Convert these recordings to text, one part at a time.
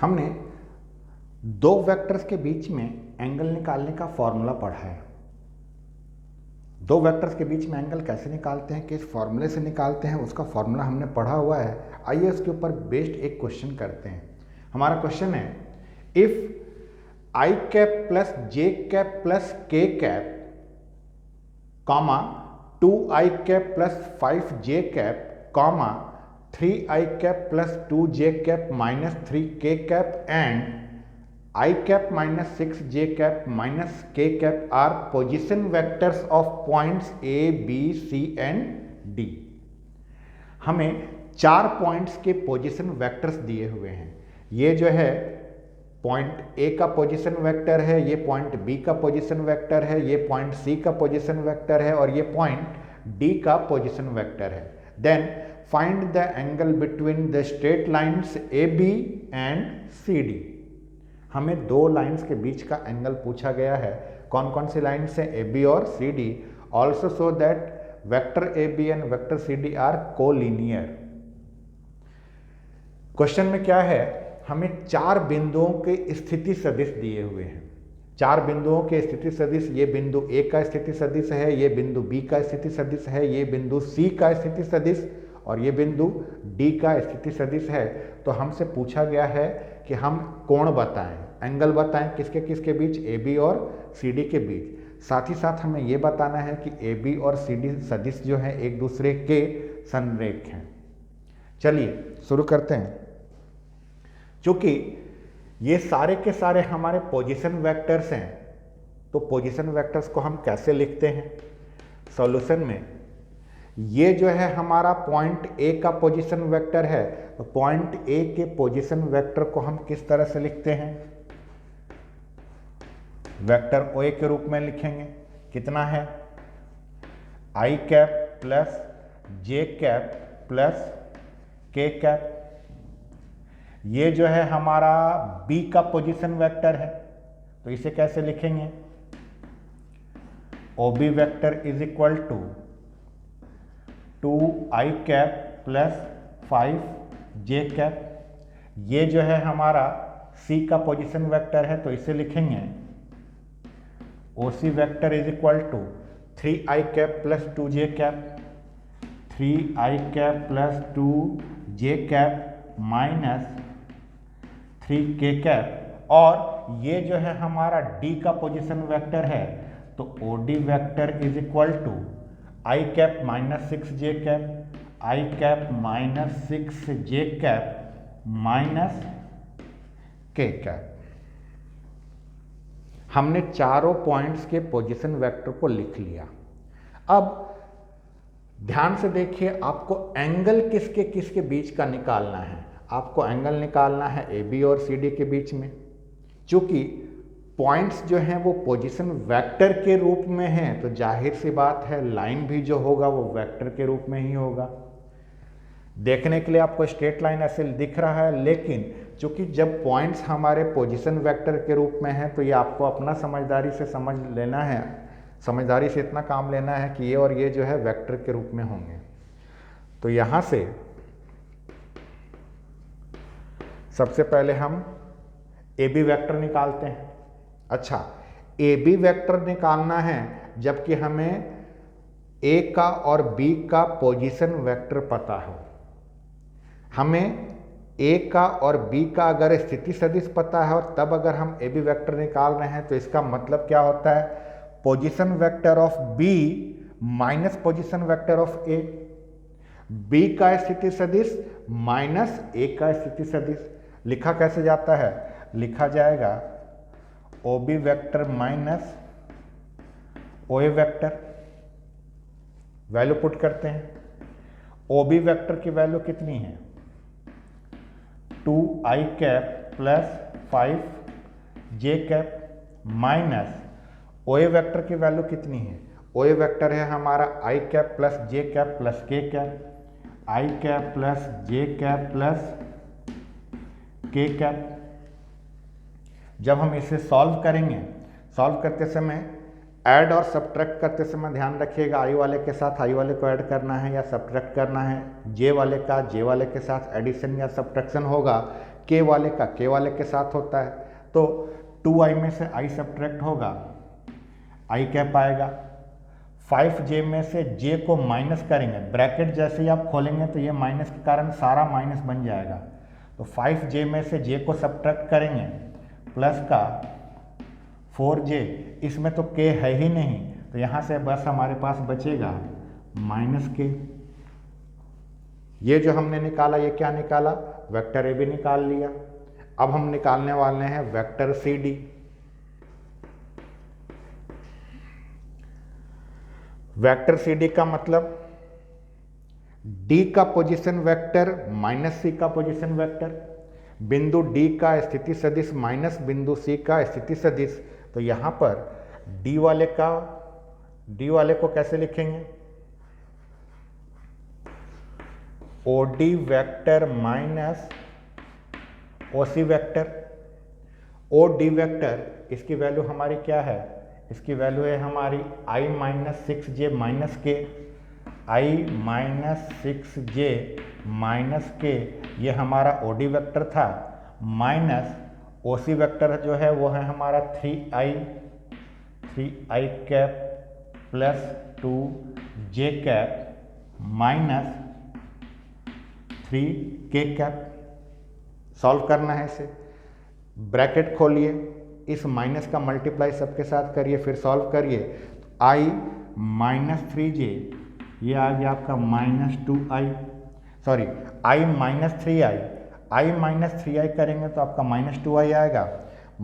हमने दो वेक्टर्स के बीच में एंगल निकालने का फॉर्मूला पढ़ा है। दो वेक्टर्स के बीच में एंगल कैसे निकालते हैं, किस फॉर्मूले से निकालते हैं, उसका फॉर्मूला हमने पढ़ा हुआ है। आइए उसके ऊपर बेस्ड एक क्वेश्चन करते हैं। हमारा क्वेश्चन है, if i cap plus j cap plus k cap comma 2i cap plus 5j cap comma 3i cap plus 2j cap minus 3k cap and i cap minus 6j cap minus k cap are position vectors of points a b c and d। हमें 4 points के position vectors दिए हुए हैं। ये जो है point A का position vector है, ये पॉइंट B का पोजीशन वेक्टर है, ये पॉइंट C का पोजीशन वेक्टर है और ये पॉइंट D का पोजीशन वेक्टर है। Then find the angle between the straight lines AB and CD। हमें दो लाइंस के बीच का एंगल पूछा गया है। कौन कौन सी लाइंस है, AB और CD। Also show that vector AB and vector CD are collinear. Question में क्या है, हमें 4 बिंदुओं के स्थिति सदिश दिए हुए हैं। 4 बिंदुओं के स्थिति सदिश, ये बिंदु A का स्थिति सदिश है, ये बिंदु B का स्थिति सदिश है, ये बिंदु C का स्थिति सदिश और ये बिंदु D का स्थिति सदिश है। तो हमसे पूछा गया है कि हम कोण बताएं, एंगल बताएं, किसके किसके बीच, AB और CD के बीच। साथ ही साथ हमें ये बताना है कि AB और CD सदिश जो हैं एक दूसरे के संरेख हैं। चलिए शुरू करते हैं। क्योंकि ये सारे के सारे हमारे पोजीशन वेक्टर्स हैं, तो पोजीशन वेक्टर्स को हम कैसे लिखते हैं सॉल्यूशन में। ये जो है हमारा पॉइंट A का पोजीशन वेक्टर है, तो पॉइंट A के पोजीशन वेक्टर को हम किस तरह से लिखते हैं, वेक्टर OA के रूप में लिखेंगे। कितना है, I cap plus J cap plus K cap. ये जो है हमारा B का पोजीशन वेक्टर है, तो इसे कैसे लिखेंगे, OB vector is equal to 2i cap plus 5j cap. ये जो है हमारा C का पोजीशन वेक्टर है, तो इसे लिखेंगे OC vector is equal to 3i cap plus 2j cap, 3i cap plus 2j cap minus 3k cap. और ये जो है हमारा D का पोजीशन वेक्टर है, तो OD vector is equal to i cap minus 6j cap, i cap minus 6j cap minus k cap. हमने चारों पॉइंट्स के पोजीशन वेक्टर को लिख लिया। अब ध्यान से देखिए, आपको एंगल किसके किसके बीच का निकालना है। आपको एंगल निकालना है AB और CD के बीच में। चूंकि पॉइंट्स जो हैं वो पोजीशन वेक्टर के रूप में हैं, तो जाहिर सी बात है लाइन भी जो होगा वो वेक्टर के रूप में ही होगा। देखने के लिए आपको स्ट्रेट लाइन ऐसे दिख रहा है, लेकिन चूंकि जब पॉइंट्स हमारे पोजीशन वेक्टर के रूप में हैं, तो ये आपको अपना समझदारी से समझ लेना है, समझदारी से इतना काम लेना है कि ये और ये जो है वेक्टर के रूप में होंगे। तो यहाँ से सबसे पहले हम AB वेक्टर निकालते हैं। अच्छा, AB वेक्टर निकालना है जबकि हमें A का और B का पोजीशन वेक्टर पता हो। हमें A का और B का अगर स्थिति सदिश पता है और तब अगर हम AB वेक्टर निकाल रहे हैं, तो इसका मतलब क्या होता है, position vector of B minus position vector of A। B का स्थिति सदिश माइनस A का स्थिति सदिश। लिखा कैसे जाता है, लिखा जाएगा OB vector minus OA vector. Value put करते हैं। OB वेक्टर की वैल्यू कितनी है, 2i cap plus 5j cap minus OA vector की वैल्यू कितनी है, OA वेक्टर है हमारा i cap plus j cap plus k cap, i cap plus j cap plus k cap. जब हम इसे सॉल्व करेंगे, सॉल्व करते समय ऐड और सब्ट्रैक्ट करते समय ध्यान रखिएगा, i वाले के साथ i वाले को ऐड करना है या सब्ट्रैक्ट करना है, j वाले का j वाले के साथ एडिशन या सब्ट्रैक्शन होगा, के वाले का के वाले के साथ होता है। तो 2i में से i सब्ट्रैक्ट होगा, i कैप आएगा। 5j में से j को माइनस करेंगे, ब्रैकेट जैसे ही आप खोलेंगे तो ये माइनस के कारण सारा माइनस बन जाएगा। तो 5j में से j को सब्ट्रैक्ट करेंगे, प्लस का 4j, इसमें तो k है ही नहीं, तो यहाँ से बस हमारे पास बचेगा माइनस k। ये जो हमने निकाला, ये क्या निकाला, वेक्टर a भी निकाल लिया। अब हम निकालने वाले हैं वेक्टर CD। वेक्टर CD का मतलब D का पोजीशन वेक्टर माइनस C का पोजीशन वेक्टर, बिंदु D का स्थिति सदिश माइनस बिंदु C का स्थिति सदिश। तो यहाँ पर D वाले को कैसे लिखेंगे, OD vector minus OC vector. OD vector, इसकी वैल्यू हमारी क्या है, इसकी वैल्यू है हमारी i माइनस 6j माइनस के, i माइनस 6j माइनस के, ये हमारा OD वेक्टर था, माइनस OC वेक्टर जो है वो है हमारा 3i cap plus 2j cap minus 3k cap. Solve करना है इसे, ब्रैकेट खोलिए, इस माइनस का मल्टीप्लाई सबके साथ करिए, फिर सॉल्व करिए। i माइनस 3j, ये आ गया आपका minus 2i, sorry i minus 3i, i minus 3i करेंगे तो आपका माइनस 2i आएगा।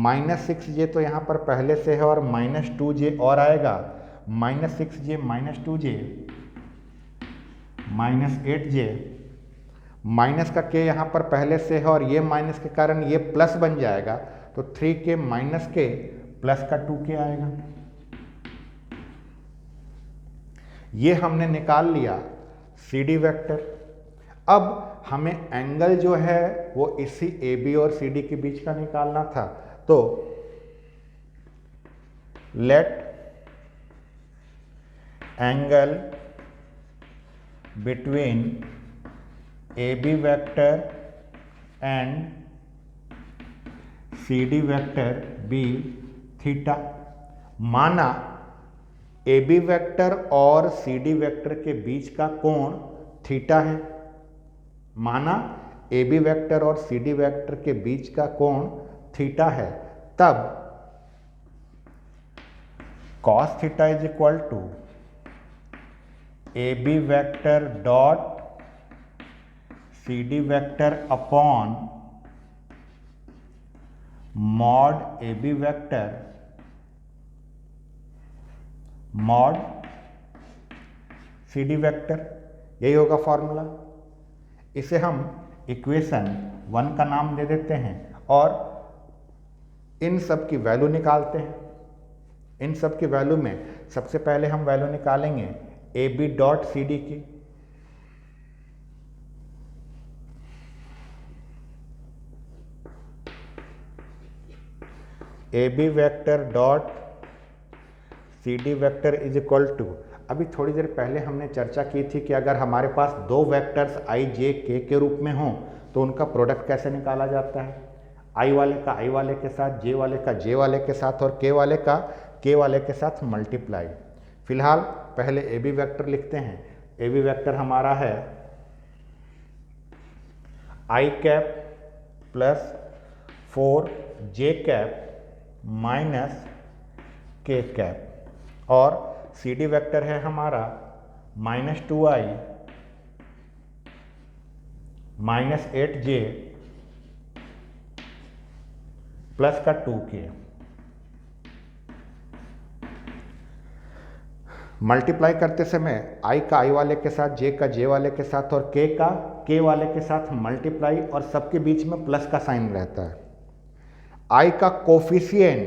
माइनस 6j तो यहाँ पर पहले से है और माइनस 2j और आएगा, minus 6j minus 2j minus 8j, minus का k यहाँ पर पहले से है और ये माइनस के कारण ये प्लस बन जाएगा, तो 3k माइनस k प्लस का 2k आएगा। ये हमने निकाल लिया CD वेक्टर। अब हमें एंगल जो है वो इसी AB और CD के बीच का निकालना था, तो let angle between AB vector and CD vector be theta. माना AB वेक्टर और CD वेक्टर के बीच का कोण थीटा है, माना AB वेक्टर और CD वेक्टर के बीच का कोण थीटा है, तब cos theta is equal to AB vector dot CD vector upon mod AB vector mod CD vector. यही होगा फॉर्मूला। इसे हम इक्वेशन 1 का नाम दे देते हैं और इन सब की वैल्यू निकालते हैं। इन सब की वैल्यू में सबसे पहले हम वैल्यू निकालेंगे AB डॉट CD की। AB vector dot CD vector is equal to, अभी थोड़ी देर पहले हमने चर्चा की थी कि अगर हमारे पास दो वेक्टर्स i j k के रूप में हों तो उनका प्रोडक्ट कैसे निकाला जाता है, i वाले का i वाले के साथ, j वाले का j वाले के साथ और k वाले का k वाले के साथ मल्टीप्लाई। फिलहाल पहले AB वेक्टर लिखते हैं। AB वेक्टर हमारा है i cap plus 4j cap minus k cap और CD वेक्टर है हमारा minus 2i minus 8j plus का 2k। मल्टीप्लाई करते समय i का i वाले के साथ, j का j वाले के साथ और k का k वाले के साथ मल्टीप्लाई और सबके बीच में प्लस का साइन रहता है। i का कोफिशिएंट,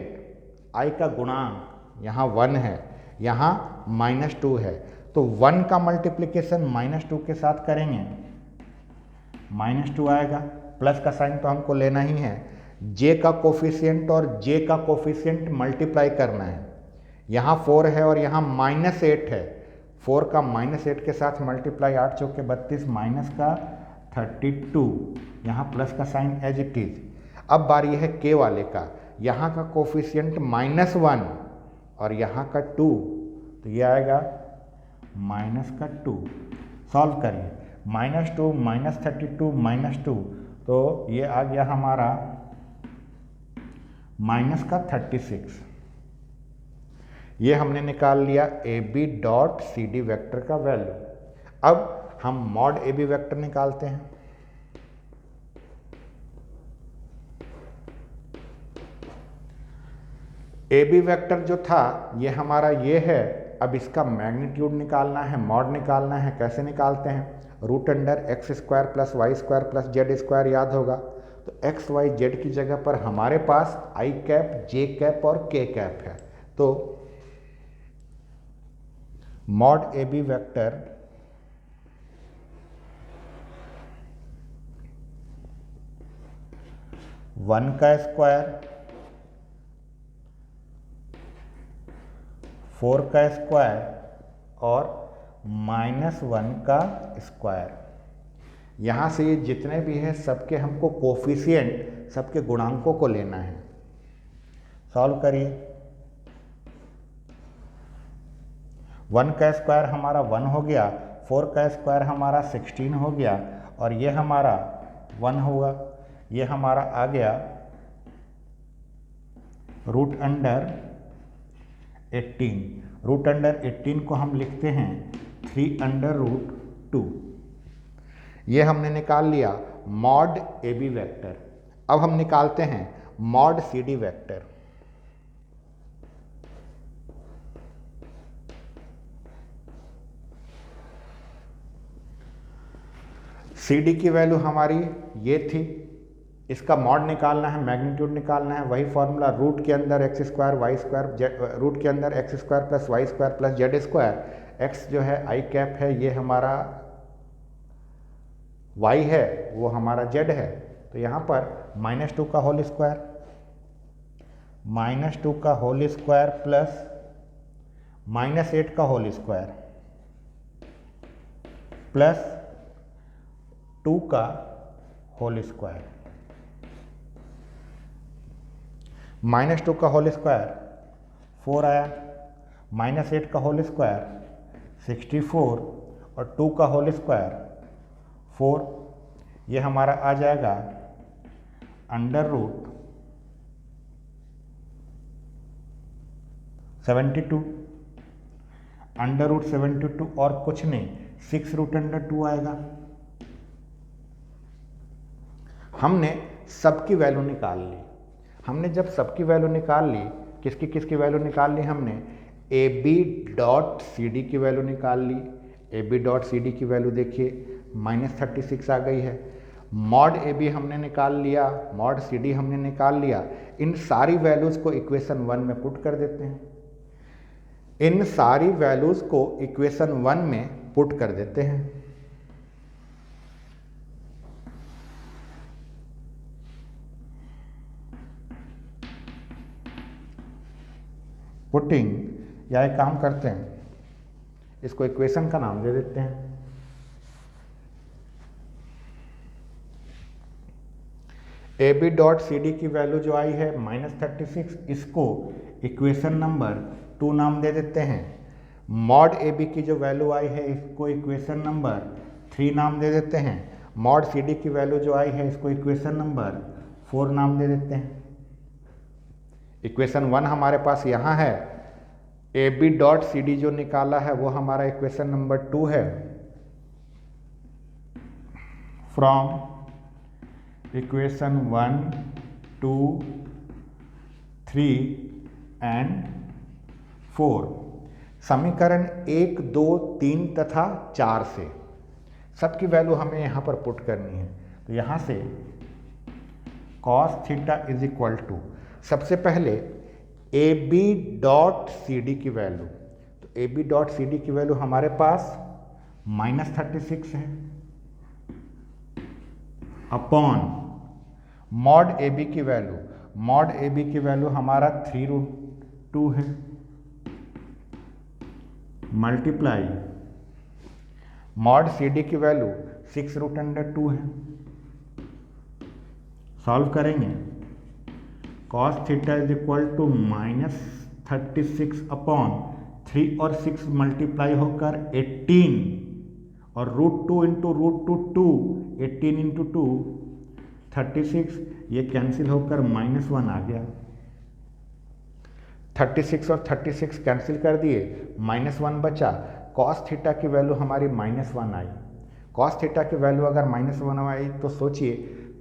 i का गुणांक यहाँ 1 है, यहाँ -2 है, तो 1 का मल्टीप्लिकेशन -2 के साथ करेंगे, -2 आएगा, प्लस का साइन तो हमको लेना ही है। j का कोफिशिएंट और j का कोफिशिएंट मल्टीप्लाई करना है, यहाँ 4 है और यहाँ -8 है, 4 का -8 के साथ मल्टीप्लाई, 8 चौके 32 माइनस का 32 यहाँ प्लस का साइन एज इट इज। अब बारी है के वाले का, यहाँ का कोफिशिएंट -1 और यहाँ का 2, तो ये आएगा -2। सॉल्व करिए, -2 -32 -2, तो ये आ गया हमारा -36। ये हमने निकाल लिया A B dot C D vector का वैल्यू। अब हम मॉड ए बी वैक्टर निकालते हैं। ए बी वैक्टर जो था ये हमारा ये है। अब इसका मैग्नीट्यूड निकालना है, मॉड निकालना है। कैसे निकालते हैं? √x² + y² + z² याद होगा। तो x y z की जगह पर हमारे पास i कैप, j कैप और k कैप है। तो mod A B vector one का स्क्वायर, 4 का स्क्वायर और -1 का स्क्वायर। यहाँ से ये जितने भी हैं सबके हमको कोफिशिएंट, सबके गुणांकों को लेना है। सॉल्व करिए। 1 का स्क्वायर हमारा 1 हो गया, 4 का स्क्वायर हमारा 16 हो गया और ये हमारा 1 हुआ। ये हमारा आ गया √18। √18 को हम लिखते हैं 3√2। ये हमने निकाल लिया मॉड ए बी वैक्टर। अब हम निकालते हैं mod C D vector. C D की वैल्यू हमारी ये थी, इसका मॉड निकालना है, मैग्नीट्यूड निकालना है। वही फॉर्मूला, रूट के अंदर x², रूट के अंदर x² + y² + z²। x जो है i कैप है, ये हमारा y है, वो हमारा z है। तो यहाँ पर -2 का होल स्क्वायर, -2 का होल स्क्वायर प्लस -8 का होल स्क्वायर प्लस 2 का होल स्क्वायर। -2 का होल स्क्वायर 4 आया, -8 का होल स्क्वायर 64 और 2 का होल स्क्वायर 4। ये हमारा आ जाएगा √72। √72 और कुछ नहीं, 6√2 आएगा। हमने सबकी वैल्यू निकाल ली। हमने जब सबकी वैल्यू निकाल ली, किसकी किसकी वैल्यू निकाल ली हमने? A B dot C D की वैल्यू निकाल ली। A B dot C D की वैल्यू देखिए -36 आ गई है। मॉड ए बी हमने निकाल लिया, मॉड सी डी हमने निकाल लिया। इन सारी वैल्यूज़ को इक्वेशन 1 में पुट कर देते हैं। इन सारी वैल्यूज़ को इक्वेशन 1 में पुट कर देते हैं। पुटिंग, या एक काम करते हैं, इसको इक्वेशन का नाम दे देते हैं। A B dot C D की वैल्यू जो आई है -36, इसको इक्वेशन नंबर 2 नाम दे देते हैं। मॉड ए बी की जो वैल्यू आई है इसको इक्वेशन नंबर 3 नाम दे देते हैं। मॉड सी डी की वैल्यू जो आई है इसको इक्वेशन नंबर 4 नाम दे देते हैं। इक्वेशन 1 हमारे पास यहाँ है, A B dot C D जो निकाला है वो हमारा इक्वेशन नंबर 2 है। फ्रॉम इक्वेशन 1, 2, 3 एंड 4 समीकरण 1, 2, 3 तथा 4 से सबकी वैल्यू हमें यहाँ पर पुट करनी है। तो यहाँ से cos थीटा = सबसे पहले A B dot C D की वैल्यू। तो A B dot C D की वैल्यू हमारे पास -36 है, अपॉन मॉड ए बी की वैल्यू। मॉड ए बी की वैल्यू हमारा 3√2 है, मल्टीप्लाई मॉड सी डी की वैल्यू 6√2 है। सॉल्व करेंगे cos theta is equal to -36 upon 3 और 6 मल्टीप्लाई होकर 18 और √2 इंटू √2 18 इंटू 2 36, ये कैंसिल होकर -1 आ गया। 36 और 36 कैंसिल कर दिए, -1 बचा। cos थीटा की वैल्यू हमारी -1 आई। cos थीटा की वैल्यू अगर -1 आई तो सोचिए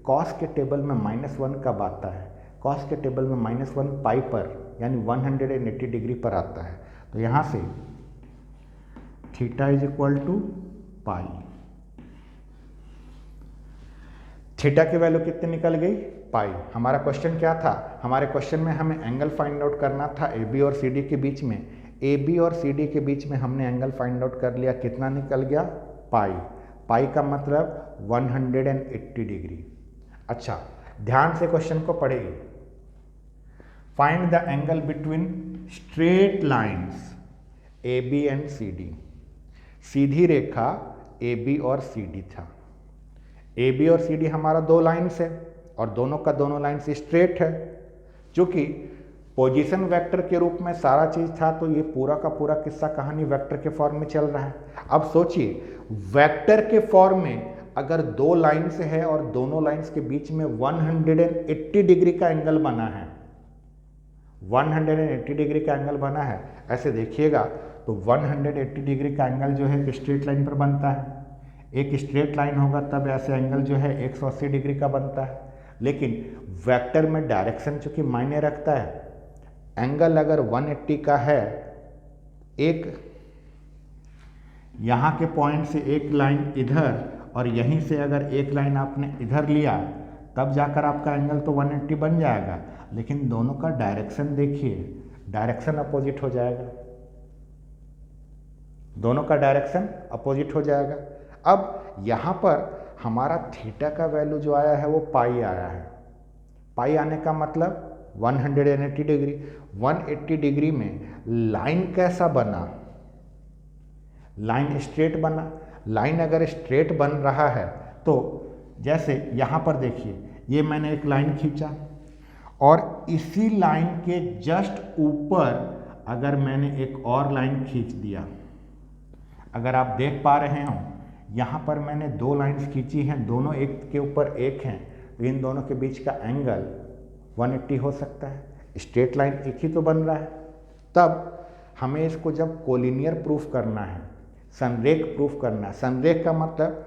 cos के टेबल में -1 कब आता है? cos के टेबल में -1 पाई पर यानी 180 डिग्री पर आता है। तो यहाँ से theta is equal to pi. Theta की वैल्यू कितनी निकल गई? पाई। हमारा क्वेश्चन क्या था? हमारे क्वेश्चन में हमें एंगल फाइंड आउट करना था ए बी और सी डी के बीच में। ए बी और सी डी के बीच में हमने एंगल फाइंड आउट कर लिया। कितना निकल गया? पाई। पाई का मतलब 180 डिग्री। अच्छा, ध्यान से क्वेश्चन को पढ़िए। Find the angle between straight lines A B and C D. सीधी रेखा ए बी और सी डी था। ए बी और सी डी हमारा दो लाइन्स है और दोनों का दोनों लाइन्स स्ट्रेट है। चूंकि पोजीशन वेक्टर के रूप में सारा चीज था तो ये पूरा का पूरा किस्सा कहानी वेक्टर के फॉर्म में चल रहा है। अब सोचिए वेक्टर के फॉर्म में अगर दो लाइन्स है और दोनों लाइन्स के बीच में 180 डिग्री का एंगल बना है, 180 डिग्री का एंगल बना है, ऐसे देखिएगा तो 180 डिग्री का एंगल जो है स्ट्रेट लाइन पर बनता है। एक स्ट्रेट लाइन होगा तब ऐसे एंगल जो है 180 डिग्री का बनता है। लेकिन वेक्टर में डायरेक्शन चूंकि मायने रखता है, एंगल अगर 180 का है, एक यहाँ के पॉइंट से एक लाइन इधर और यहीं से अगर एक लाइन आपने इधर लिया तब जाकर आपका एंगल तो 180 बन जाएगा। लेकिन दोनों का डायरेक्शन देखिए, डायरेक्शन अपोजिट हो जाएगा। दोनों का डायरेक्शन अपोजिट हो जाएगा। अब यहाँ पर हमारा थीटा का वैल्यू जो आया है वो पाई आया है। पाई आने का मतलब 180 डिग्री। 180 डिग्री में लाइन कैसा बना? लाइन स्ट्रेट बना। लाइन अगर स्ट्रेट बन रहा है तो जैसे यहाँ पर देखिए, ये मैंने एक लाइन खींचा और इसी लाइन के जस्ट ऊपर अगर मैंने एक और लाइन खींच दिया, अगर आप देख पा रहे हो यहाँ पर मैंने दो लाइन्स खींची हैं, दोनों एक के ऊपर एक हैं, तो इन दोनों के बीच का एंगल 180 हो सकता है। स्ट्रेट लाइन एक ही तो बन रहा है। तब हमें इसको जब कोलिनियर प्रूफ करना है, संरेख प्रूफ करना है, संरेख का मतलब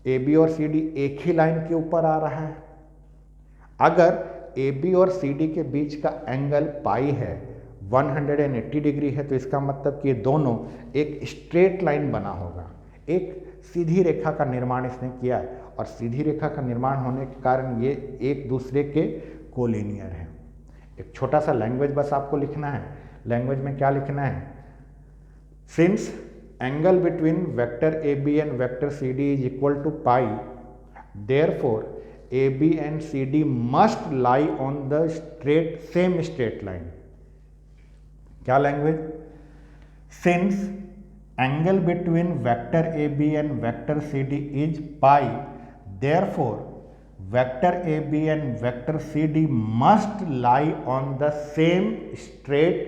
ए बी और सी डी एक ही लाइन के ऊपर आ रहा है। अगर ए बी और सी डी के बीच का एंगल पाई है, 180 डिग्री है, तो इसका मतलब कि ये दोनों एक स्ट्रेट लाइन बना होगा। एक सीधी रेखा का निर्माण इसने किया है और सीधी रेखा का निर्माण होने के कारण ये एक दूसरे के कोलिनियर हैं। एक छोटा सा लैंग्वेज बस आपको लिखना है। लैंग्वेज में क्या लिखना है? Since angle between vector a B and vector c d is equal to pi, therefore a B and C d must lie on the same straight line. क्या लैंग्वेज? सिंस angle between vector AB and vector CD is pi, therefore vector AB and vector CD must lie on the same straight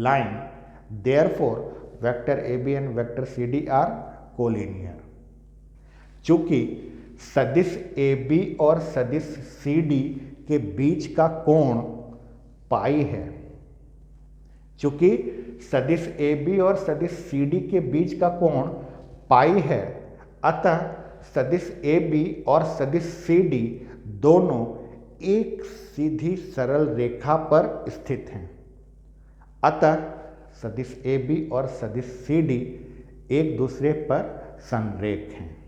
line, therefore vector AB and vector CD are collinear। चूंकि सदिश AB और सदिश CD के बीच का कोण पाई है, चूंकि सदिश AB और सदिश CD के बीच का कोण पाई है, अतः सदिश AB और सदिश CD दोनों एक सीधी सरल रेखा पर स्थित हैं। अतः सदिश AB और सदिश CD एक दूसरे पर संरेख हैं।